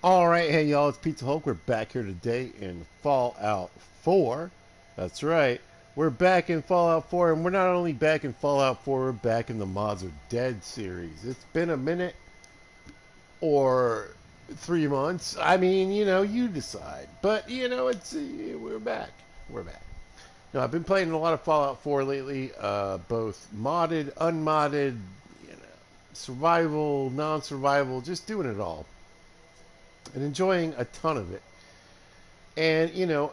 Alright, hey y'all, it's Pizza Hulk. We're back here today in Fallout 4. That's right. We're back in Fallout 4, and we're not only back in Fallout 4, we're back in the Mods Are Dead series. It's been a minute or 3 months. I mean, you decide. But, we're back. We're back. Now, I've been playing a lot of Fallout 4 lately, both modded, unmodded, survival, non-survival, just doing it all and enjoying a ton of it. And,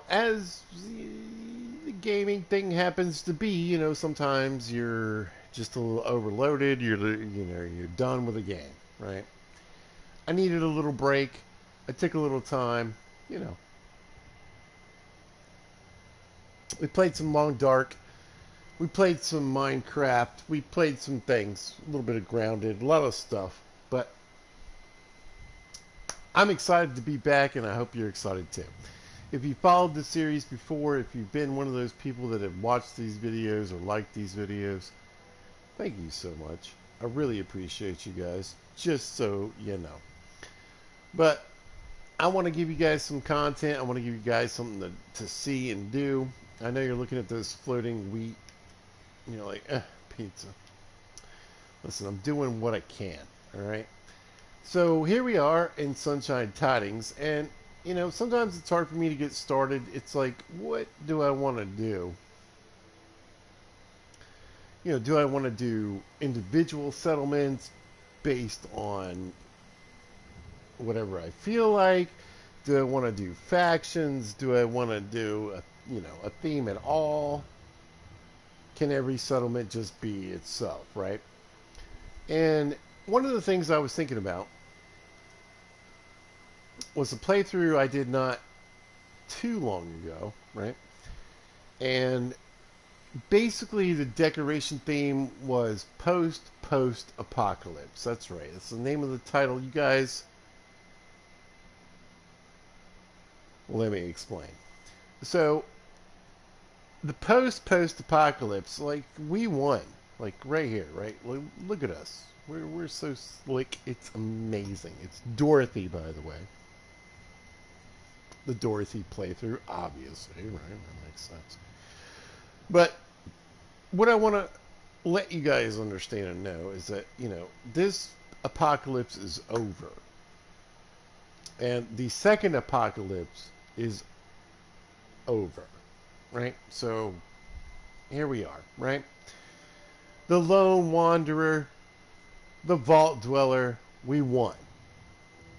as the gaming thing happens to be, sometimes you're just a little overloaded. You're done with the game, right? I needed a little break. I took a little time, you know. We played some Long Dark. We played some Minecraft. We played some things. A little bit of Grounded. A lot of stuff. But I'm excited to be back, and I hope you're excited too. If you followed the series before, if you've been one of those people that have watched these videos or liked these videos, thank you so much. I really appreciate you guys, just so you know. But I want to give you guys some content. I want to give you guys something to see and do. I know you're looking at those floating wheat, and you're like, pizza. Listen, I'm doing what I can, all right? So here we are in Sunshine Tidings, and sometimes it's hard for me to get started. It's like, what do I want to do? Do I want to do individual settlements based on whatever I feel like? Do I want to do factions? Do I want to do a theme at all? Can every settlement just be itself, right? And one of the things I was thinking about was a playthrough I did not too long ago, right? And basically the decoration theme was post-apocalypse. That's right. That's the name of the title. You guys, let me explain. So the post-apocalypse, like, we won. Like, right here, right? Look at us. We're so slick. It's amazing. It's Dorothy, by the way. The Dorothy playthrough, obviously, right? That makes sense. But what I want to let you guys understand and know is that, this apocalypse is over. And the second apocalypse is over, right? So here we are, right? The lone wanderer, the vault dweller, we won.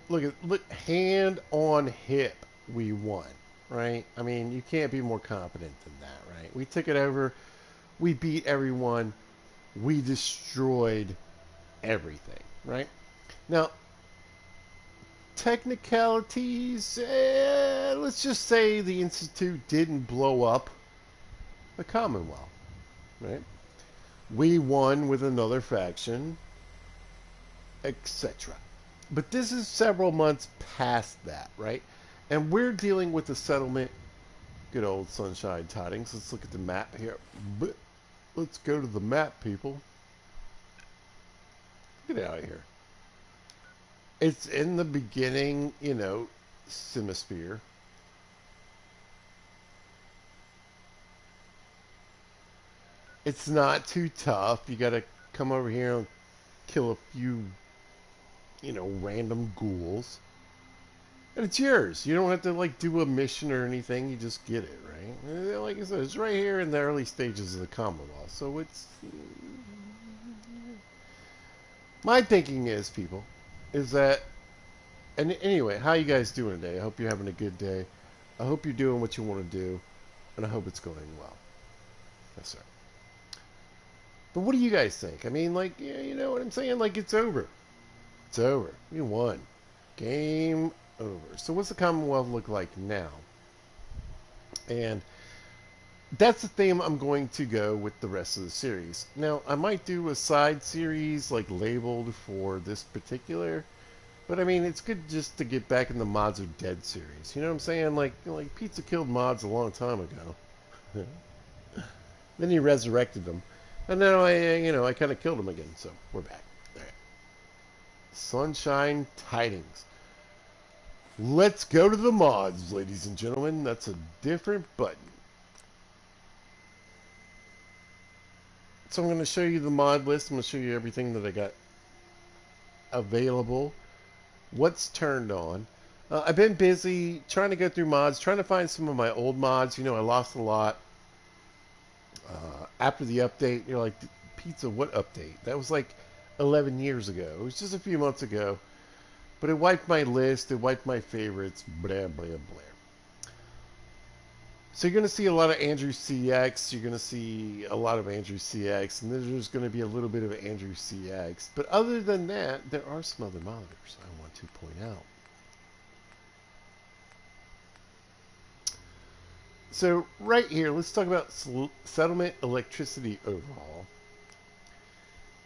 Look, hand on hip, we won, right? I mean, you can't be more confident than that, right? We took it over, we beat everyone, we destroyed everything, right? Now, technicalities, let's just say the Institute didn't blow up the Commonwealth, right? We won with another faction, etc. But this is several months past that, right? And we're dealing with the settlement. Good old Sunshine Tidings. Let's look at the map here. Let's go to the map, people. Get out of here. It's in the beginning, Simisphere. It's not too tough. You gotta come over here and kill a few, random ghouls. And it's yours. You don't have to, do a mission or anything. You just get it, right? Like I said, it's right here in the early stages of the Commonwealth. So it's... My thinking is, people, is that... And anyway, how you guys doing today? I hope you're having a good day. I hope you're doing what you want to do. And I hope it's going well. Yes, sir. But what do you guys think? I mean, you know what I'm saying? Like, it's over. It's over. We won. Game over. So what's the Commonwealth look like now? And that's the theme I'm going to go with the rest of the series. Now, I might do a side series, labeled for this particular... But, I mean, it's good just to get back in the Mods Are Dead series. You know what I'm saying? Like Pizza killed mods a long time ago. Then he resurrected them. And then I kind of killed him again. So, we're back. All right. Sunshine Tidings. Let's go to the mods, ladies and gentlemen. That's a different button. So I'm going to show you the mod list. I'm going to show you everything that I got available, what's turned on. I've been busy trying to go through mods, trying to find some of my old mods. You know, I lost a lot after the update. You're like, pizza, what update? That was like 11 years ago. It was just a few months ago. But it wiped my list. It wiped my favorites. Blah, blah, blah. So you're going to see a lot of Andrew CX. You're going to see a lot of Andrew CX. And there's going to be a little bit of Andrew CX. But other than that, there are some other modders I want to point out. So right here, let's talk about settlement electricity overhaul.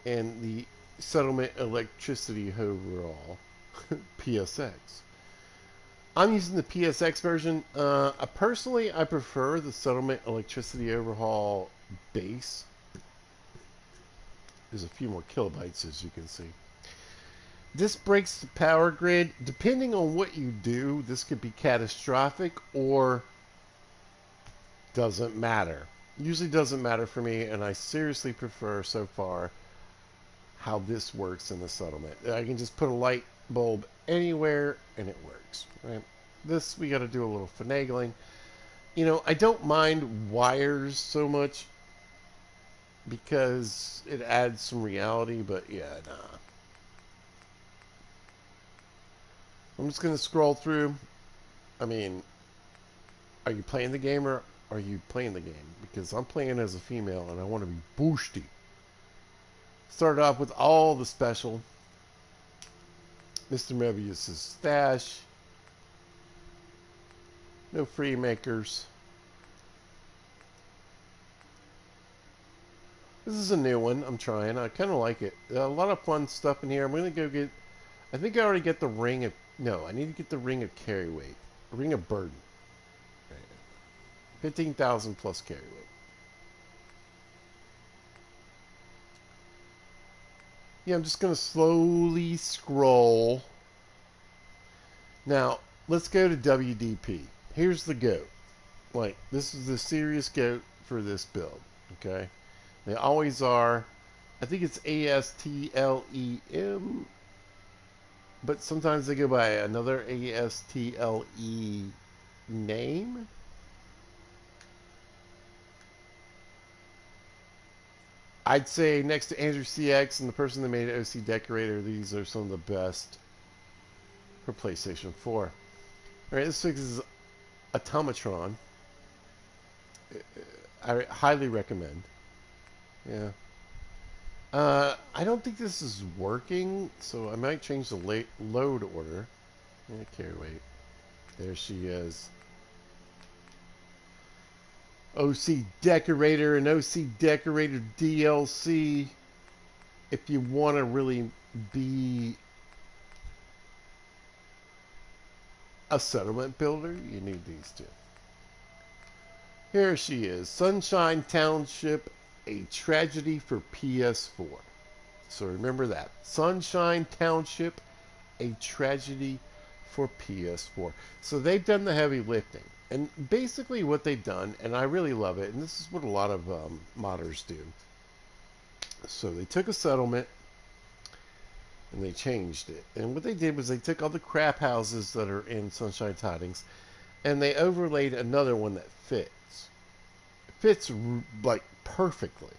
And the settlement electricity overall PSX. I'm using the PSX version. Personally, I prefer the settlement electricity overhaul base. There's a few more kilobytes, as you can see. This breaks the power grid. Depending on what you do, this could be catastrophic or doesn't matter. Usually doesn't matter for me, and I seriously prefer so far how this works in the settlement. I can just put a light bulb anywhere and it works, right? This we got to do a little finagling. You know, I don't mind wires so much because it adds some reality, but yeah, nah. I'm just gonna scroll through. I mean, are you playing the game or are you playing the game? Because I'm playing as a female and I want to be boosty. Started off with all the special. Mr. Mobius' stash. No free makers. This is a new one I'm trying. I kind of like it. A lot of fun stuff in here. I'm going to go get... I think I already get the ring of... No, I need to get the ring of carry weight. A ring of burden. 15,000 plus carry weight. Yeah, I'm just going to slowly scroll. Now, let's go to WDP. Here's the goat. Like, this is the serious goat for this build. Okay? They always are. I think it's ASTLEM. But sometimes they go by another ASTLE name. I'd say next to Andrew CX and the person that made OC Decorator, these are some of the best for PlayStation 4. Alright, this is Automatron. I highly recommend. Yeah. I don't think this is working, so I might change the load order. Yeah, carry weight. There she is. OC Decorator and OC Decorator DLC. If you want to really be a settlement builder, you need these two. Here she is. Sunshine Township, a tragedy for PS4. So remember that. Sunshine Township, a tragedy for PS4. So they've done the heavy lifting. And basically what they've done, and I really love it, and this is what a lot of modders do. So they took a settlement and they changed it. And what they did was they took all the crap houses that are in Sunshine Tidings and they overlaid another one that fits. It fits like perfectly.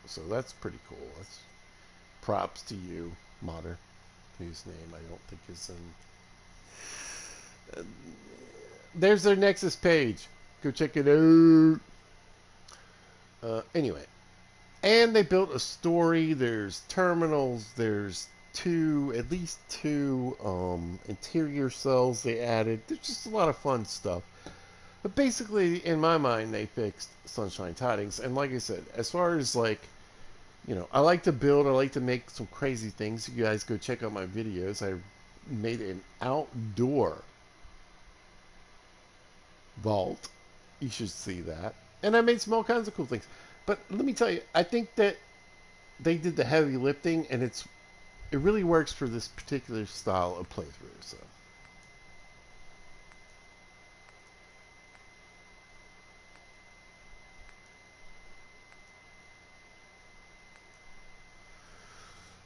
So that's pretty cool. That's props to you, modder, whose name I don't think is in... there's their Nexus page. Go check it out. Anyway. And they built a story. There's terminals. There's at least two interior cells they added. There's just a lot of fun stuff. But basically, in my mind, they fixed Sunshine Tidings. And like I said, as far as like, you know, I like to build. I like to make some crazy things. You guys go check out my videos. I made an outdoor vault. You should see that. And I made some all kinds of cool things. But let me tell you, I think that they did the heavy lifting, and it really works for this particular style of playthrough. So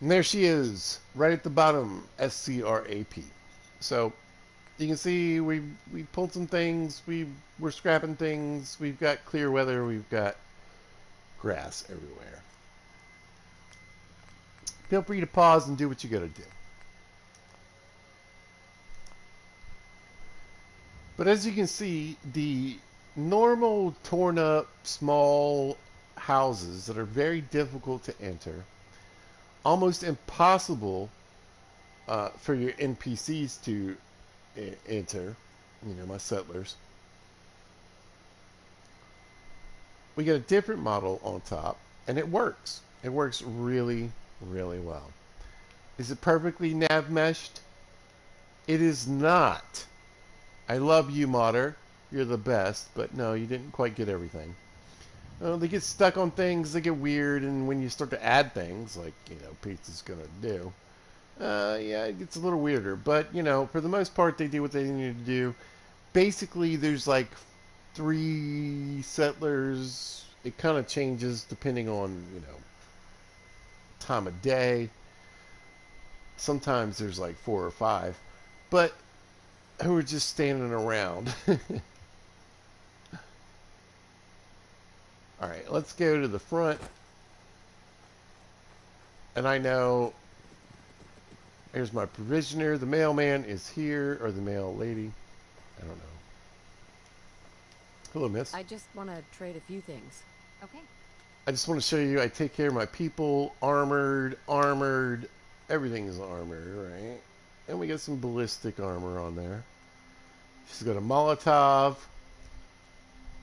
And there she is, right at the bottom, SCRAP. So you can see we pulled some things, we're scrapping things, we've got clear weather, we've got grass everywhere. Feel free to pause and do what you gotta do. But as you can see, the normal torn up small houses that are very difficult to enter, almost impossible for your NPCs to enter, you know, my settlers. We get a different model on top, and it works. It works really, really well. Is it perfectly nav meshed? It is not. I love you, modder. You're the best, but no, you didn't quite get everything. They get stuck on things, they get weird, and when you start to add things, like, you know, Pizza's gonna do, yeah, it gets a little weirder. But, you know, for the most part, they do what they need to do. Basically, there's like 3 settlers. It kind of changes depending on, you know, time of day. Sometimes there's like 4 or 5. But who are just standing around. All right, let's go to the front. And I know, here's my provisioner. The mailman is here, or the mail lady. I don't know. Hello, miss. I just want to trade a few things. Okay. I just want to show you I take care of my people. Armored. Everything is armored, right? And we got some ballistic armor on there. She's got a Molotov.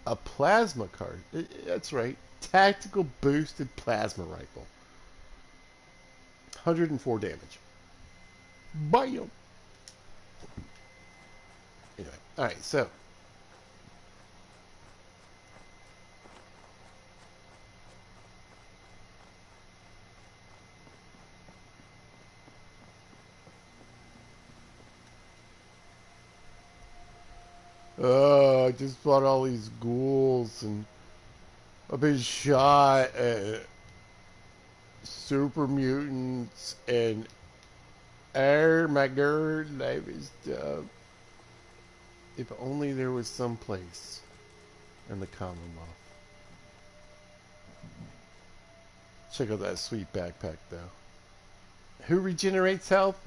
A plasma card. That's right. Tactical boosted plasma rifle. 104 damage. Bam! Anyway, alright, so. I just fought all these ghouls and I've been shot at super mutants and my god, life is tough. If only there was some place in the Commonwealth. Check out that sweet backpack though. Who regenerates health?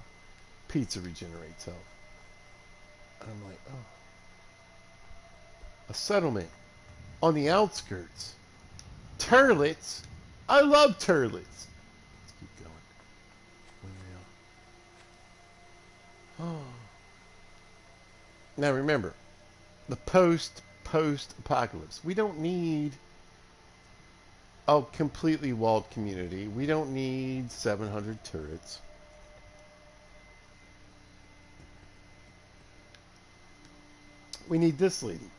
Pizza regenerates health. And I'm like, oh. A settlement on the outskirts. Turlets? I love turlets. Let's keep going. Oh. Now remember, the post-apocalypse. We don't need a completely walled community. We don't need 700 turrets. We need this lady.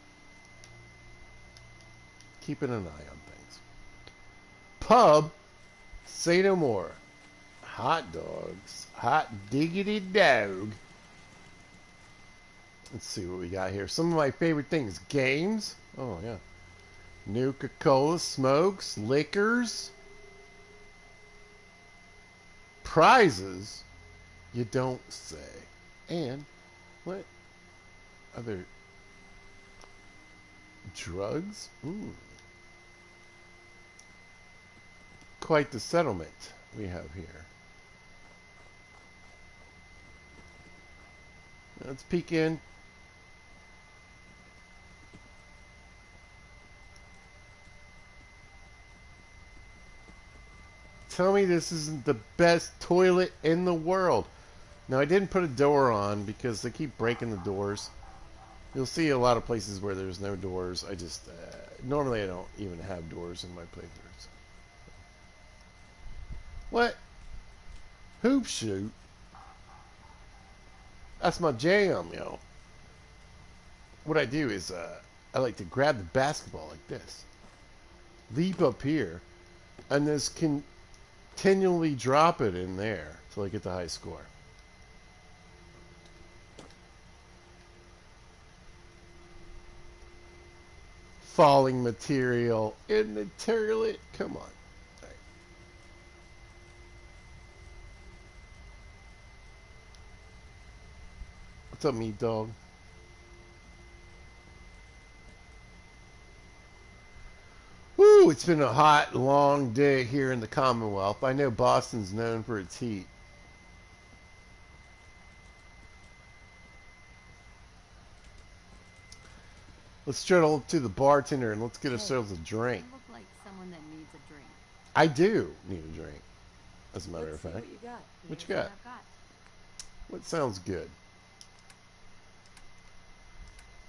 Keeping an eye on things. Pub, say no more. Hot dogs. Hot diggity dog. Let's see what we got here. Some of my favorite things. Games. Oh, yeah. Nuka-Cola, smokes, liquors. Prizes. You don't say. And what other drugs? Ooh. Quite the settlement we have here. Let's peek in. Tell me this isn't the best toilet in the world. Now, I didn't put a door on because they keep breaking the doors. You'll see a lot of places where there's no doors. I just, normally I don't even have doors in my playthroughs. What? Hoop shoot? That's my jam, yo. What I do is, I like to grab the basketball like this. Leap up here. And this continually drop it in there till I get the high score. Falling material in the toilet. Come on. Right. What's up, meat dog? Woo! It's been a hot, long day here in the Commonwealth. I know Boston's known for its heat. Let's straight up to the bartender and let's get ourselves a drink. You look like someone that needs a drink. I do need a drink, as a matter Let's of see fact. what you got. What you Here's got? I've got. What sounds good?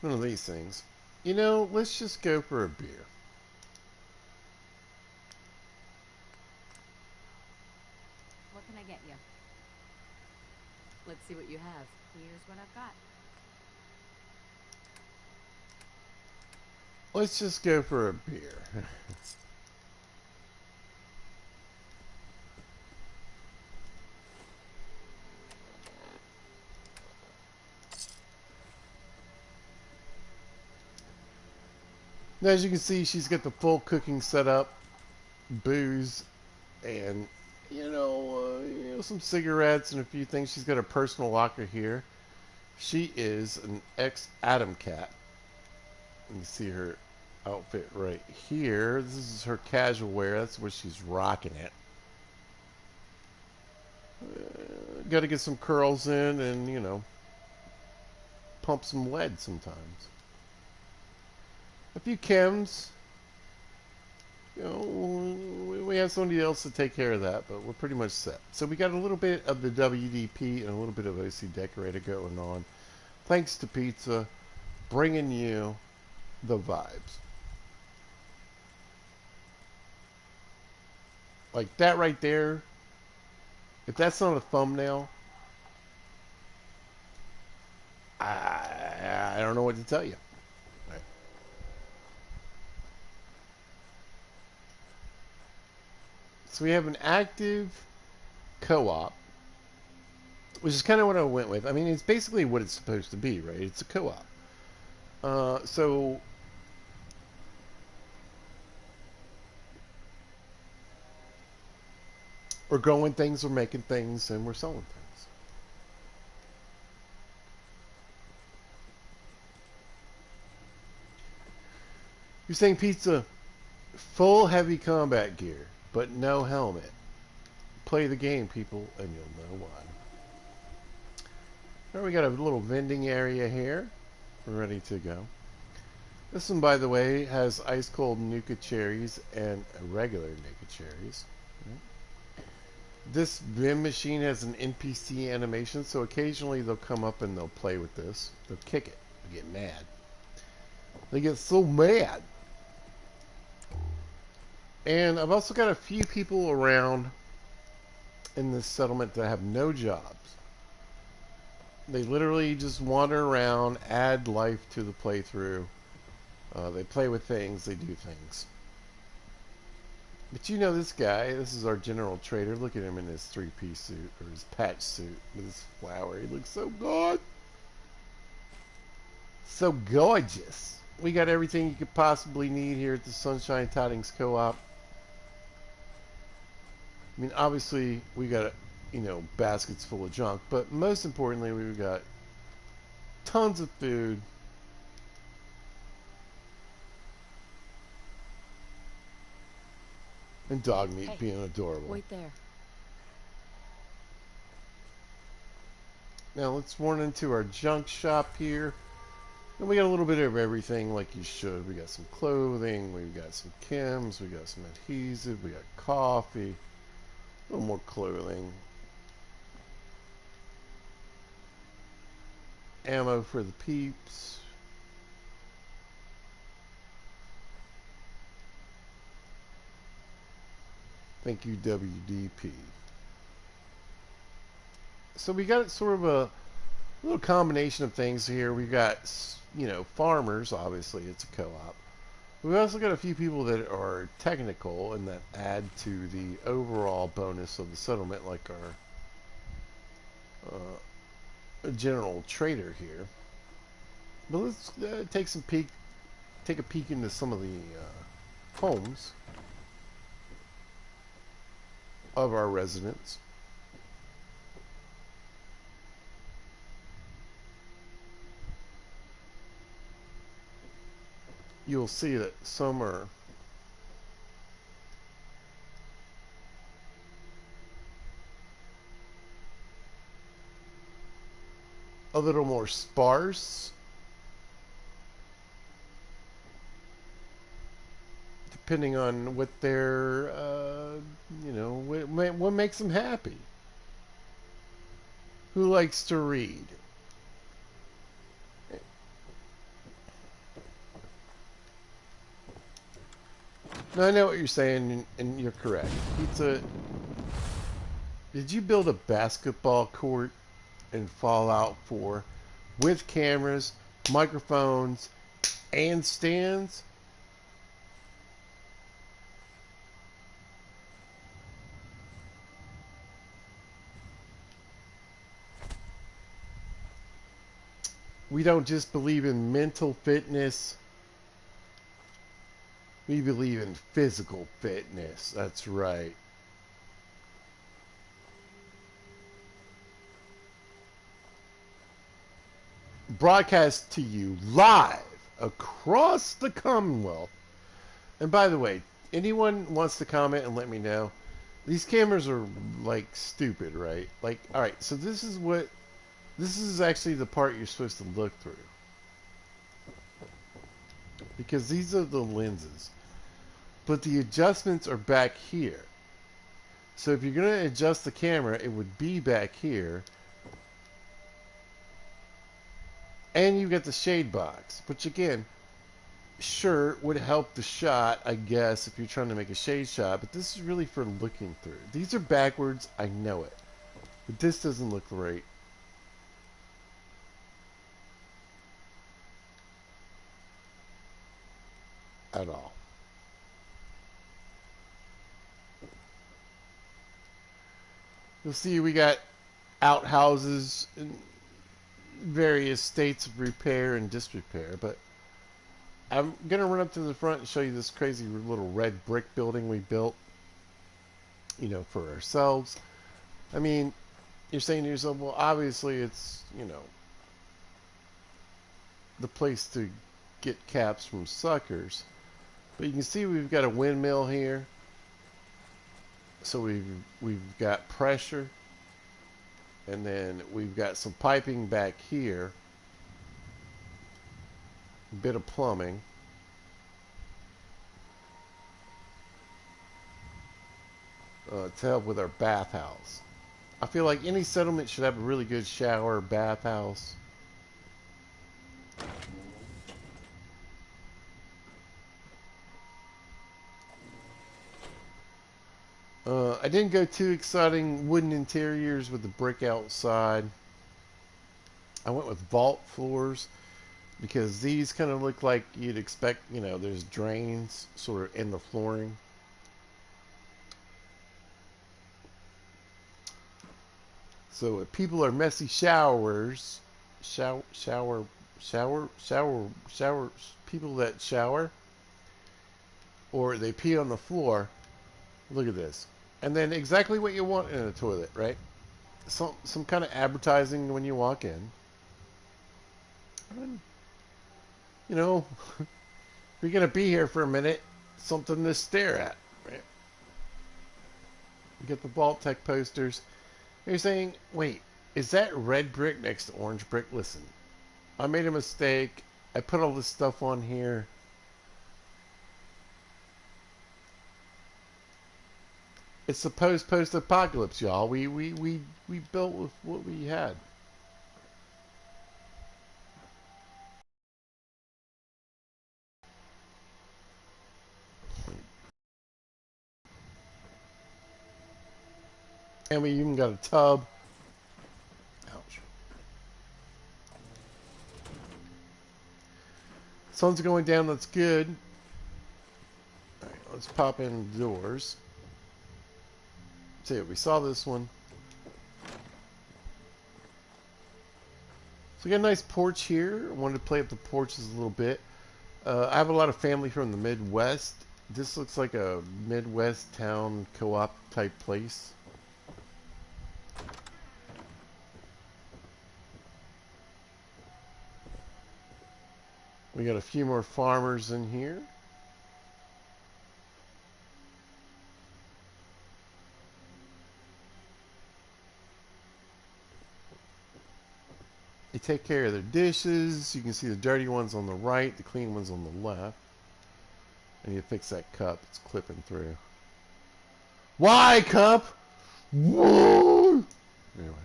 None of these things. You know, let's just go for a beer. What can I get you? Let's see what you have. Here's what I've got. Let's just go for a beer. Now, as you can see, she's got the full cooking setup, booze, and some cigarettes and a few things. She's got a personal locker here. She is an ex-Atom Cat. You can see her outfit right here. This is her casual wear. That's where she's rocking it. Got to get some curls in and, pump some lead sometimes. A few chems. We have somebody else to take care of that, but we're pretty much set. So we got a little bit of the WDP and a little bit of OC Decorator going on. Thanks to Pizza, bringing you the vibes. Like that right there, if that's not a thumbnail, I don't know what to tell you. Right. So we have an active co-op, which is kind of what I went with. I mean, it's basically what it's supposed to be, right? It's a co-op. So we're growing things, we're making things, and we're selling things. You're saying Pizza, full heavy combat gear, but no helmet. Play the game, people, and you'll know why. Now we got a little vending area here. We're ready to go. This one, by the way, has ice cold Nuka cherries and regular Nuka cherries. This Vim machine has an NPC animation, so occasionally they'll come up and they'll play with this. They'll kick it. They get mad. They get so mad. And I've also got a few people around in this settlement that have no jobs. They literally just wander around, add life to the playthrough. They play with things, they do things. But you know this guy, this is our general trader. Look at him in his three-piece suit, or his patch suit, with his flower. He looks so good. So gorgeous. We got everything you could possibly need here at the Sunshine Tidings Co-op. I mean, obviously, we got, baskets full of junk, but most importantly, we've got tons of food. And dog meat being adorable. Wait there. Now let's run into our junk shop here. And we got a little bit of everything like you should. We got some clothing, we got some chems, we got some adhesive, we got coffee, a little more clothing. Ammo for the peeps. Thank you, WDP. So we got sort of a little combination of things here. We got, farmers. Obviously, it's a co-op. We've also got a few people that are technical and that add to the overall bonus of the settlement, like our general trader here. But let's take a peek into some of the homes of our residents. you'll see that some are a little more sparse, depending on what their, what makes them happy. Who likes to read? No, I know what you're saying, and you're correct. Pizza. Did you build a basketball court in Fallout 4 with cameras, microphones, and stands? We don't just believe in mental fitness. We believe in physical fitness. That's right. Broadcast to you live across the Commonwealth. And by the way, anyone wants to comment and let me know. These cameras are like stupid, right? Like, all right, so this is actually the part you're supposed to look through. Because these are the lenses. But the adjustments are back here. So if you're going to adjust the camera, it would be back here. And you get the shade box, which again, sure, would help the shot, I guess, if you're trying to make a shade shot. But this is really for looking through. These are backwards, I know it. But this doesn't look right. At all. You'll see we got outhouses in various states of repair and disrepair, but I'm gonna run up to the front and show you this crazy little red brick building we built, for ourselves. I mean, you're saying to yourself, well, obviously it's, the place to get caps from suckers. But you can see we've got a windmill here. So we've got pressure, and then we've got some piping back here, a bit of plumbing, to help with our bathhouse. I feel like any settlement should have a really good shower, bathhouse. I didn't go too exciting wooden interiors with the brick outside. I went with vault floors because these kind of look like you'd expect, there's drains sort of in the flooring. So if people are messy people that shower, or they pee on the floor, look at this. And then exactly what you want in a toilet, right? Some kind of advertising when you walk in. And, if you're going to be here for a minute, something to stare at, right? You get the Vault Tech posters. You're saying, wait, is that red brick next to orange brick? Listen, I made a mistake. I put all this stuff on here. It's the post-apocalypse, y'all. We built with what we had. And we even got a tub. Ouch. Sun's going down, that's good. Alright, let's pop in the doors. See, we saw this one. So we got a nice porch here. I wanted to play up the porches a little bit. I have a lot of family from the Midwest. This looks like a Midwest town co-op type place. We got a few more farmers in here. They take care of their dishes. You can see the dirty ones on the right, the clean ones on the left. I need to fix that cup. It's clipping through. Why, cup? Whoa! Anyway.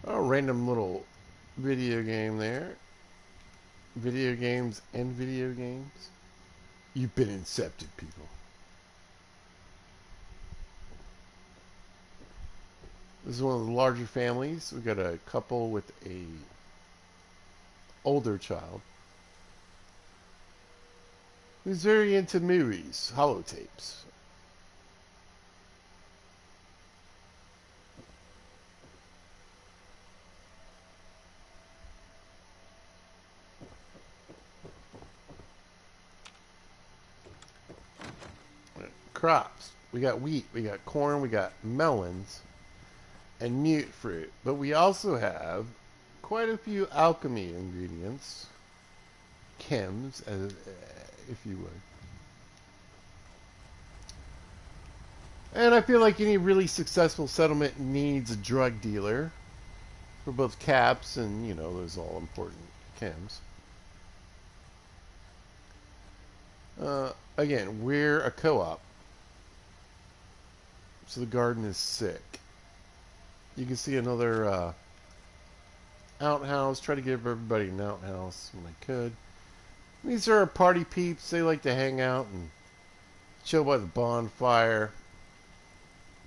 Oh, random little video game there. Video games and video games. You've been incepted, people. This is one of the larger families. We got a couple with a older child who's very into movies, holotapes. Crops. We got wheat, we got corn, we got melons, and mute fruit. But we also have quite a few alchemy ingredients, chems, if you would. And I feel like any really successful settlement needs a drug dealer for both caps and, those all important chems. Again, we're a co-op. So the garden is sick. You can see another outhouse. Try to give everybody an outhouse when I could. These are party peeps. They like to hang out and chill by the bonfire.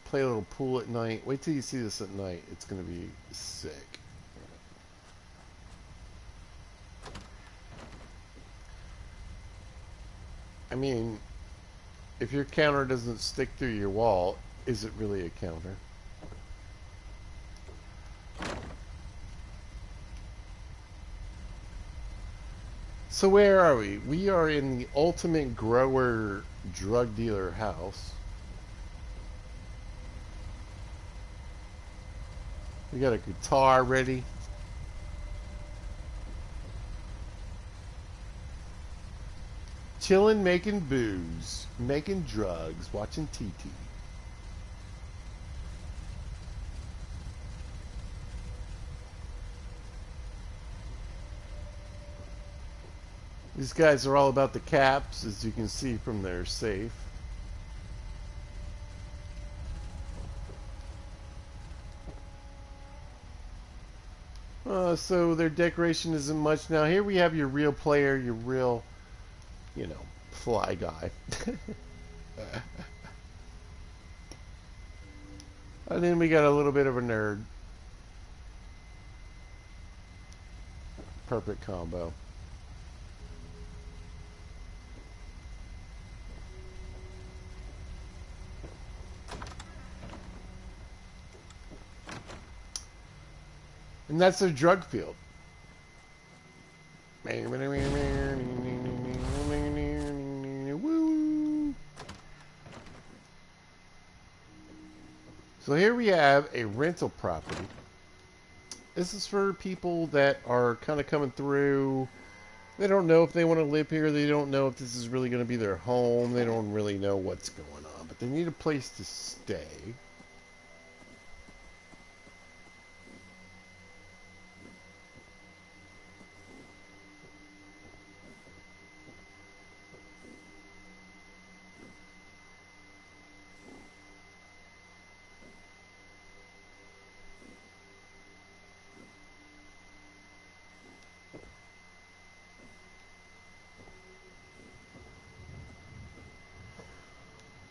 Play a little pool at night. Wait till you see this at night. It's going to be sick. I mean, if your counter doesn't stick through your wall, is it really a counter? So where are we? We are in the ultimate grower drug dealer house. We got a guitar ready. Chilling, making booze, making drugs, watching TT. These guys are all about the caps, as you can see from their safe. So their decoration isn't much. Now here we have your real player, your real, fly guy. And then we got a little bit of a nerd. Perfect combo. And that's their drug field. So here we have a rental property. This is for people that are kind of coming through. They don't know if they want to live here. They don't know if this is really going to be their home. They don't really know what's going on. But they need a place to stay.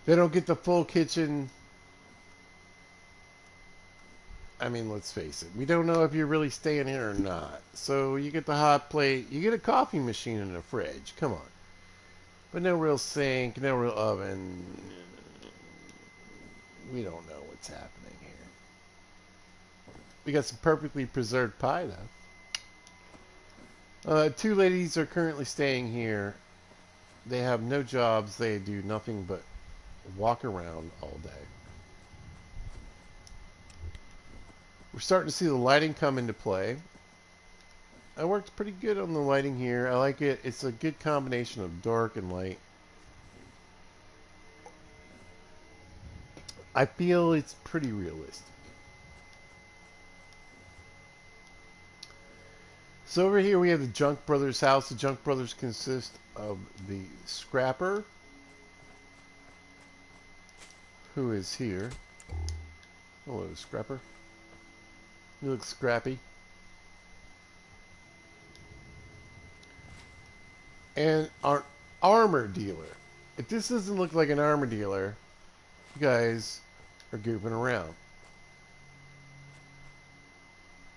They don't get the full kitchen. I mean, let's face it. We don't know if you're really staying here or not. So you get the hot plate. You get a coffee machine and a fridge. Come on. But no real sink, no real oven. We don't know what's happening here. We got some perfectly preserved pie, though. Two ladies are currently staying here. They have no jobs. They do nothing but walk around all day. We're starting to see the lighting come into play. I worked pretty good on the lighting here. I like it. It's a good combination of dark and light. I feel it's pretty realistic. So over here we have the Junk Brothers house. The Junk Brothers consist of the Scrapper, who is here. Hello, Scrapper. You look scrappy. And our armor dealer. If this doesn't look like an armor dealer, you guys are goofing around.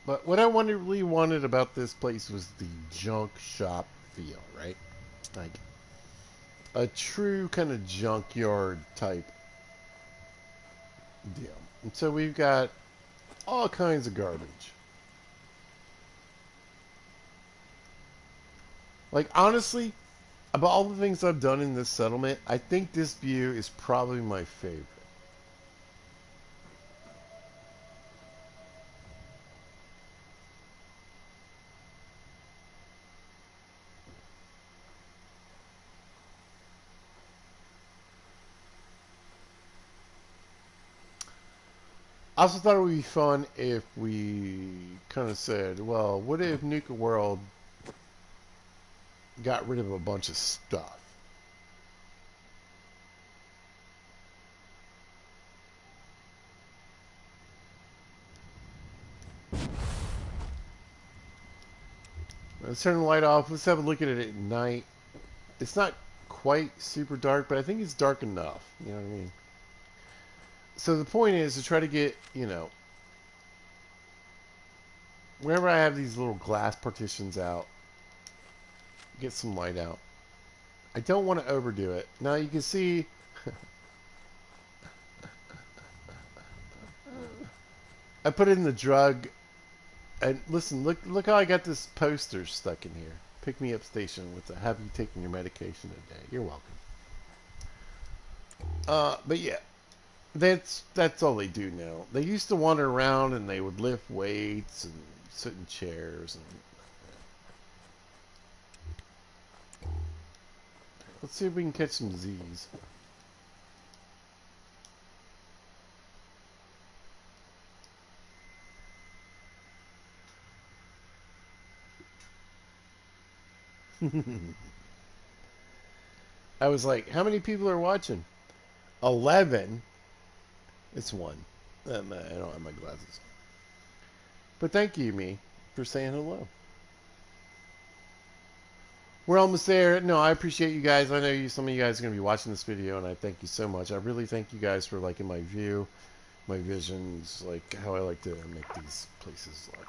But what I really wanted about this place was the junk shop feel, right? Like a true kind of junkyard type deal. And so we've got all kinds of garbage. Like, honestly, of all the things I've done in this settlement, I think this view is probably my favorite. I also thought it would be fun if we kind of said, well, what if Nuka World got rid of a bunch of stuff? Let's turn the light off. Let's have a look at it at night. It's not quite super dark, but I think it's dark enough. You know what I mean? So the point is to try to get, you know, wherever I have these little glass partitions out, get some light out. I don't want to overdo it. Now you can see I put in the drug, and listen, look how I got this poster stuck in here. Pick me up station with the have you taken your medication today? You're welcome. But yeah, that's all they do now. They used to wander around and they would lift weights and sit in chairs and let's see if we can catch some Z's. I was like, how many people are watching? 11. It's one. I don't have my glasses. But thank you, me, for saying hello. We're almost there. No, I appreciate you guys. I know some of you guys are going to be watching this video, and I thank you so much. I really thank you guys for liking my view, my visions, like how I like to make these places look.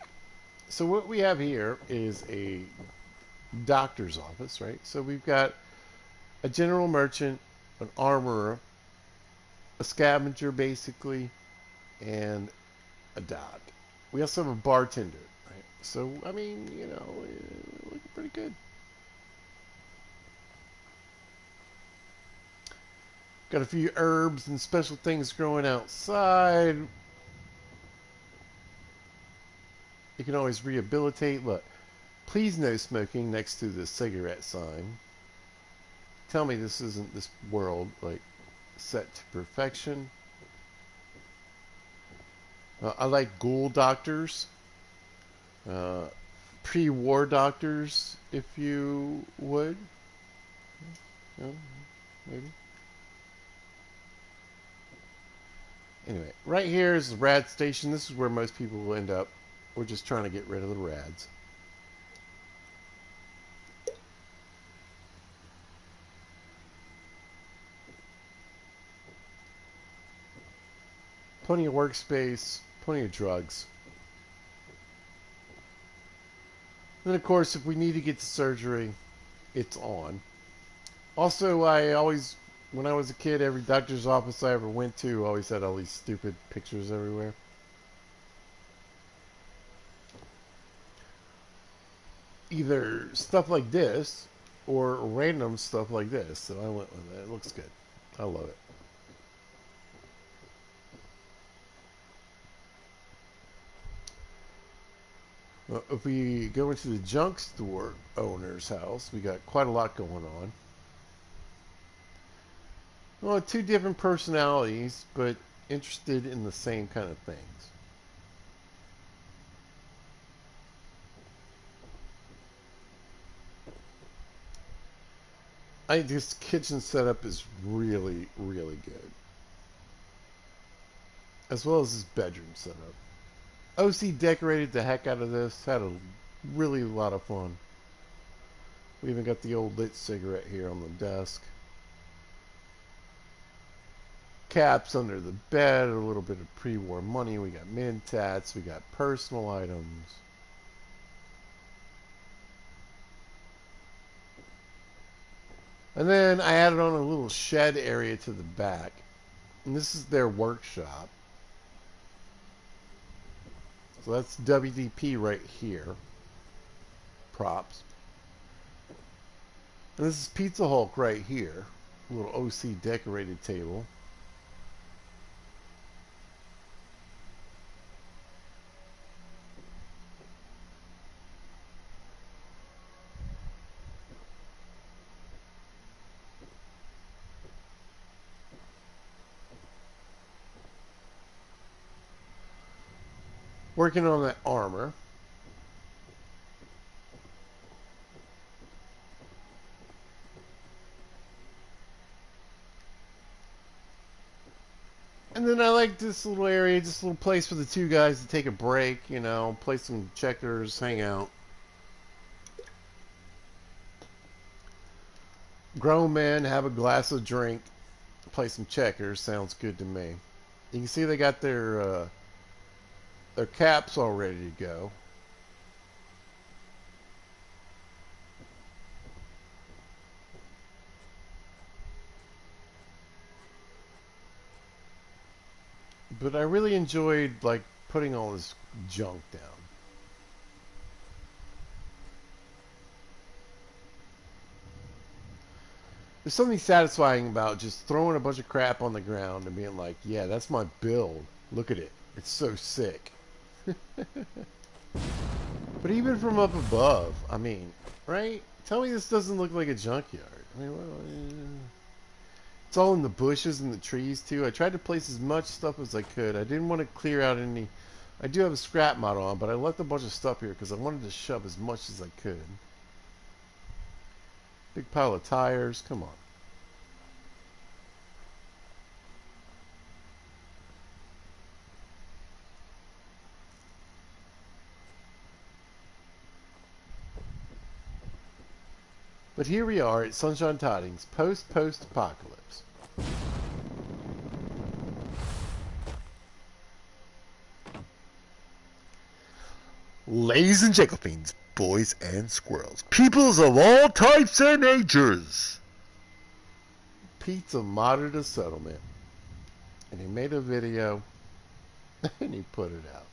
So what we have here is a doctor's office, right? So we've got a general merchant, an armorer, a scavenger, basically, and a dog. We also have a bartender, right? So, I mean, you know, looking pretty good. Got a few herbs and special things growing outside. You can always rehabilitate. Look, please no smoking next to the cigarette sign. Tell me this isn't this world, like, set to perfection. I like ghoul doctors. Pre-war doctors, if you would. Maybe. Anyway, right here is the rad station. This is where most people will end up. We're just trying to get rid of the rads. Plenty of workspace, plenty of drugs. Then, of course, if we need to get to surgery, it's on. Also, when I was a kid, every doctor's office I ever went to always had all these stupid pictures everywhere. Either stuff like this or random stuff like this. So I went with it. It looks good. I love it. Well, if we go into the junk store owner's house, we got quite a lot going on. Well, two different personalities, but interested in the same kind of things. I think this kitchen setup is really, really good. As well as this bedroom setup. OC decorated the heck out of this. Had a really lot of fun. We even got the old lit cigarette here on the desk. Caps under the bed, a little bit of pre-war money. We got mint tats. We got personal items. And then I added on a little shed area to the back. And this is their workshop. So that's WDP right here. Props. And this is Pizza Hulk right here. A little OC decorated table. Working on that armor. And then I like this little area, this little place for the two guys to take a break, you know, play some checkers, hang out. Grown men have a glass of drink, play some checkers, sounds good to me. You can see they got their caps all ready to go. But I really enjoyed like putting all this junk down. There's something satisfying about just throwing a bunch of crap on the ground and being like, yeah, that's my build. Look at it. It's so sick. But even from up above, I mean, right? Tell me this doesn't look like a junkyard. I mean, well, it's all in the bushes and the trees, too. I tried to place as much stuff as I could. I didn't want to clear out any... I do have a scrap model on, but I left a bunch of stuff here because I wanted to shove as much as I could. Big pile of tires. Come on. But here we are at Sunshine Tidings, post-apocalypse. Ladies and gentlemen, boys and squirrels, peoples of all types and ages. Pete's a modern settlement. And he made a video and he put it out.